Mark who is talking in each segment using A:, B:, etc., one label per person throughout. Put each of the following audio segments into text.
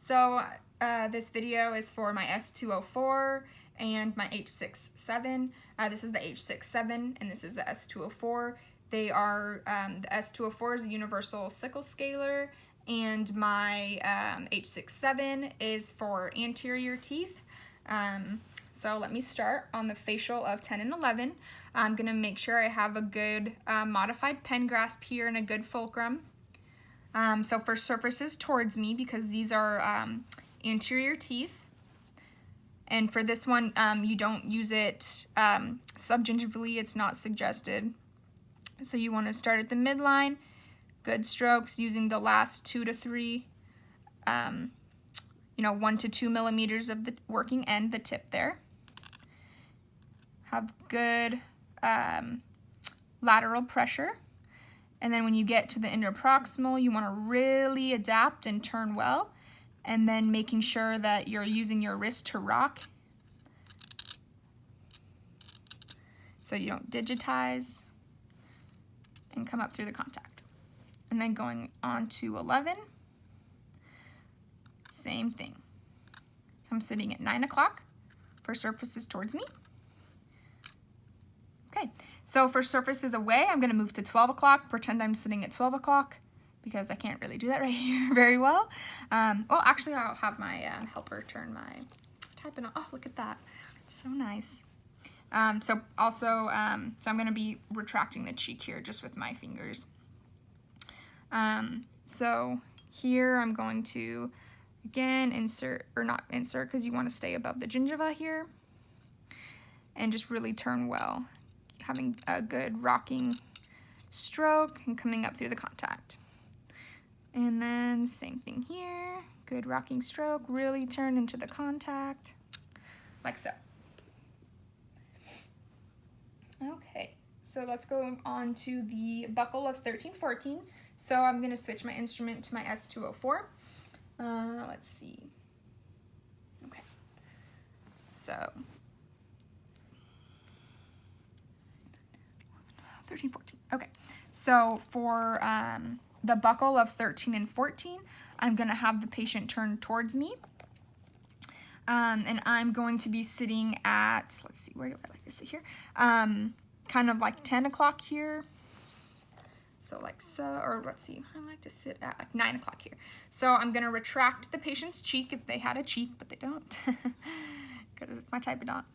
A: So this video is for my S204 and my H67. This is the H67 and this is the S204. They are, the S204 is a universal sickle scaler, and my H67 is for anterior teeth. So let me start on the facial of 10 and 11. I'm going to make sure I have a good modified pen grasp here and a good fulcrum. So for surfaces towards me, because these are anterior teeth, and for this one, you don't use it subgingivally, it's not suggested. So you want to start at the midline, good strokes using the last 2 to 3, 1 to 2 millimeters of the working end, the tip there. Have good lateral pressure. And then when you get to the interproximal, you want to really adapt and turn well. And then making sure that you're using your wrist to rock, so you don't digitize, and come up through the contact. And then going on to 11, same thing. So I'm sitting at 9 o'clock for surfaces towards me. Okay, so for surfaces away, I'm going to move to 12 o'clock, pretend I'm sitting at 12 o'clock, because I can't really do that right here very well. Well, actually, I'll have my helper turn my typing on. Oh, look at that. It's so nice. So I'm going to be retracting the cheek here just with my fingers. So here I'm going to, again, insert, or not insert, because you want to stay above the gingiva here, and just really turn well, having a good rocking stroke and coming up through the contact. And then same thing here, good rocking stroke, really turn into the contact, like so. Okay, so let's go on to the buckle of 13-14. So I'm going to switch my instrument to my S204. Let's see. Okay, so 13-14. Okay, so for the buckle of 13 and 14, I'm going to have the patient turn towards me. And I'm going to be sitting at, let's see, where do I like to sit here? Kind of like 10 o'clock here. So like so, or let's see, I like to sit at like 9 o'clock here. So I'm going to retract the patient's cheek if they had a cheek, but they don't. Because it's my type of dot.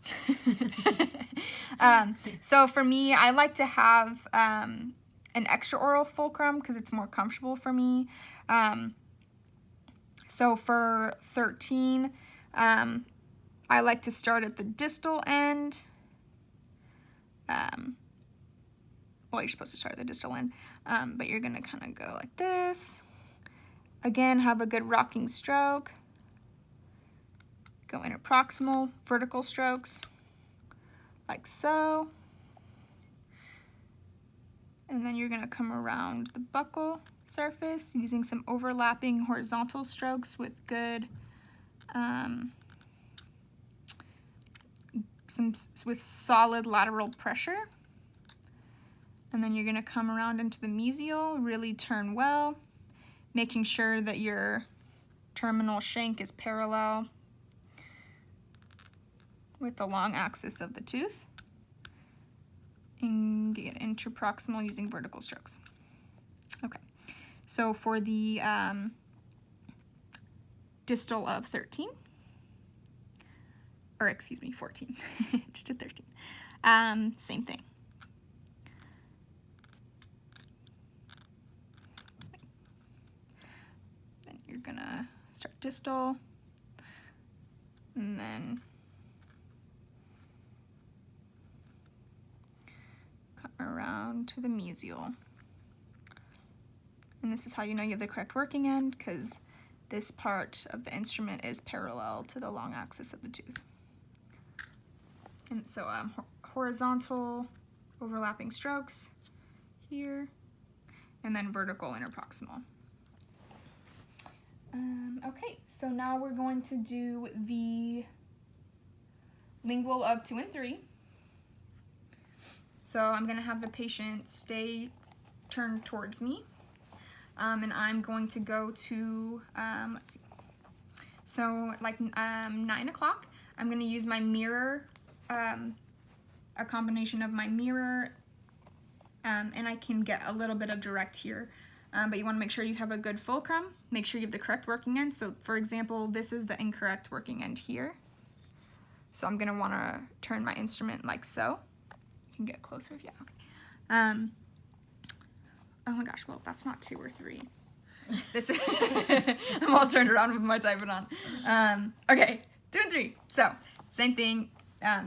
A: So for me, I like to have an extraoral fulcrum because it's more comfortable for me. So for 13, I like to start at the distal end. Well, you're supposed to start at the distal end, but you're going to kind of go like this. Again, have a good rocking stroke. Go interproximal, vertical strokes, like so. And then you're going to come around the buccal surface using some overlapping horizontal strokes with good, with solid lateral pressure. And then you're going to come around into the mesial, really turn well, making sure that your terminal shank is parallel with the long axis of the tooth, and get interproximal using vertical strokes. Okay, so for the distal of 13, or excuse me, 14, just did 13, same thing. Then you're gonna start distal, and then around to the mesial. And this is how you know you have the correct working end, because this part of the instrument is parallel to the long axis of the tooth. And so horizontal overlapping strokes here, and then vertical interproximal. Okay, so now we're going to do the lingual of 2 and 3. So I'm going to have the patient stay turned towards me, and I'm going to go to, let's see, So like 9 o'clock, I'm going to use my mirror, a combination of my mirror, and I can get a little bit of direct here. But you want to make sure you have a good fulcrum. Make sure you have the correct working end. So for example, this is the incorrect working end here. So I'm going to want to turn my instrument like so. You can get closer. Yeah, okay. Oh my gosh, well, that's not 2 or 3. This is I'm all turned around with my typing on. Okay, 2 and 3. So, same thing.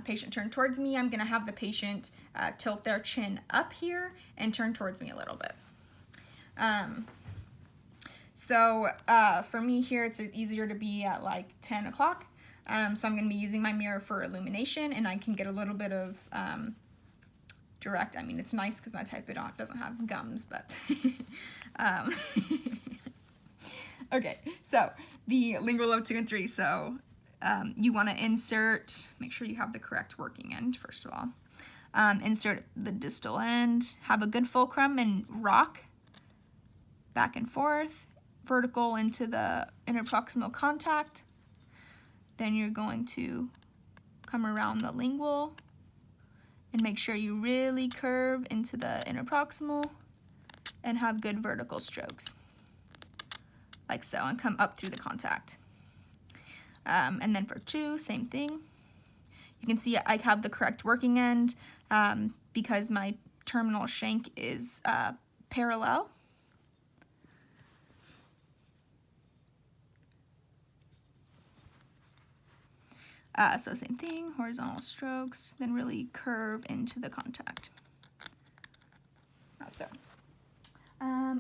A: Patient turn towards me. I'm going to have the patient tilt their chin up here and turn towards me a little bit. For me here, it's easier to be at like 10 o'clock. So I'm going to be using my mirror for illumination, and I can get a little bit of direct. I mean, it's nice because my type it on doesn't have gums, but okay, so the lingual of 2 and 3. So you want to insert, make sure you have the correct working end, first of all. Insert the distal end, have a good fulcrum, and rock back and forth, vertical into the interproximal contact. Then you're going to come around the lingual and make sure you really curve into the interproximal and have good vertical strokes, like so, and come up through the contact. And then for 2, same thing. You can see I have the correct working end because my terminal shank is parallel. So same thing, horizontal strokes, then really curve into the contact.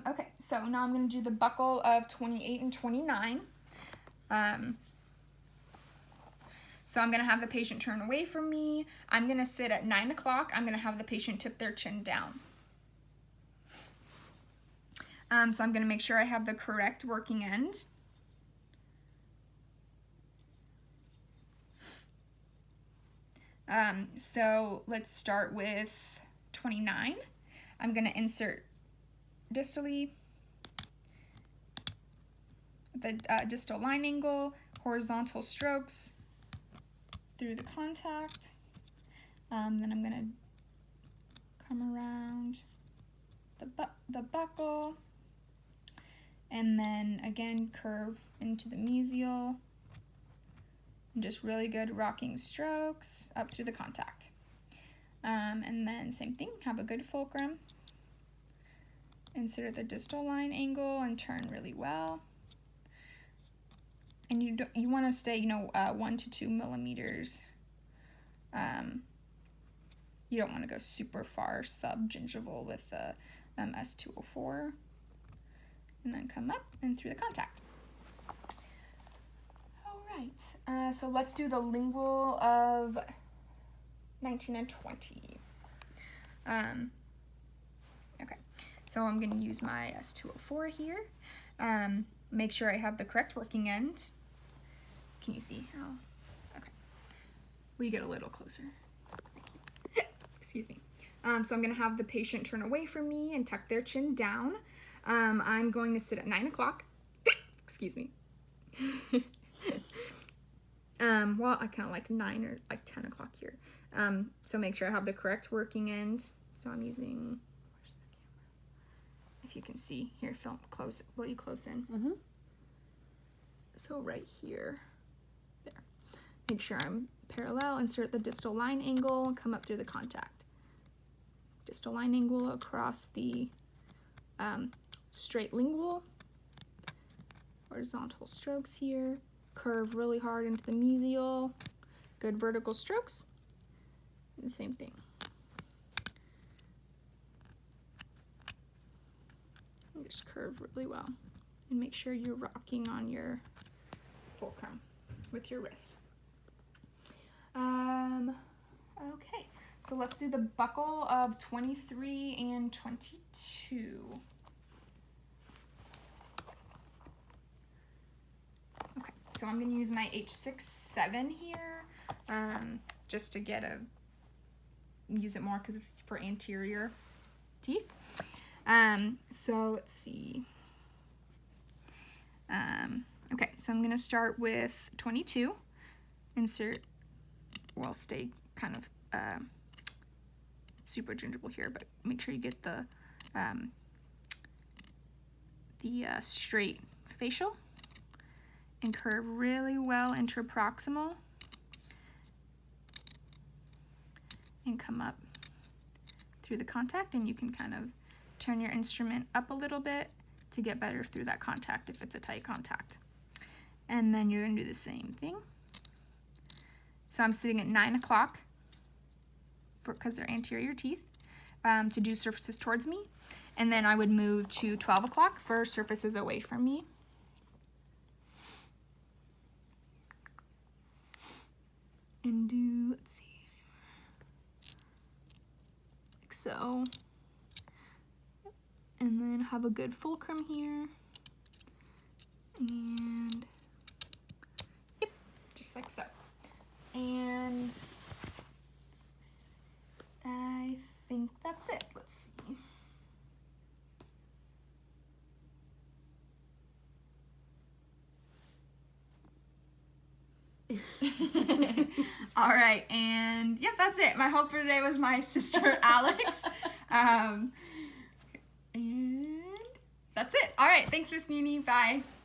A: Okay, so now I'm going to do the buckle of 28 and 29. So I'm going to have the patient turn away from me. I'm going to sit at 9 o'clock. I'm going to have the patient tip their chin down. So I'm going to make sure I have the correct working end. So let's start with 29. I'm going to insert distally, the distal line angle, horizontal strokes through the contact. Then I'm going to come around the buckle, and then again curve into the mesial. Just really good rocking strokes up through the contact. And then same thing, have a good fulcrum. Insert the distal line angle and turn really well. And you want to stay, 1 to 2 millimeters. You don't want to go super far subgingival with the S204. And then come up and through the contact. Right, so let's do the lingual of 19 and 20. Okay, so I'm going to use my S204 here. Make sure I have the correct working end. Can you see how? Okay, we get a little closer. Thank you. Excuse me. So I'm going to have the patient turn away from me and tuck their chin down. I'm going to sit at 9 o'clock. Excuse me. Well, I kind of like 9 or like 10 o'clock here. So make sure I have the correct working end. So I'm using, where's the camera? If you can see here, film close. Will you close in? Mm-hmm. So right here, there. Make sure I'm parallel. Insert the distal line angle and come up through the contact. Distal line angle across the straight lingual. Horizontal strokes here. Curve really hard into the mesial. Good vertical strokes. And the same thing. And just curve really well. And make sure you're rocking on your fulcrum with your wrist. Okay, so let's do the buckle of 23 and 22. So I'm going to use my H67 here, just to use it more because it's for anterior teeth. So let's see. Okay, so I'm gonna start with 22. Insert, well, stay kind of super gingival here, but make sure you get the straight facial and curve really well interproximal and come up through the contact, and you can kind of turn your instrument up a little bit to get better through that contact if it's a tight contact. And then you're going to do the same thing. So I'm sitting at 9 o'clock because they're anterior teeth to do surfaces towards me. And then I would move to 12 o'clock for surfaces away from me. And do, let's see, like so. And then have a good fulcrum here. And, yep, just like so. And I think that's it. Let's see. All right, and yep, that's it. My hope for today was my sister Alex. And that's it. All right, thanks, Miss Muni. Bye.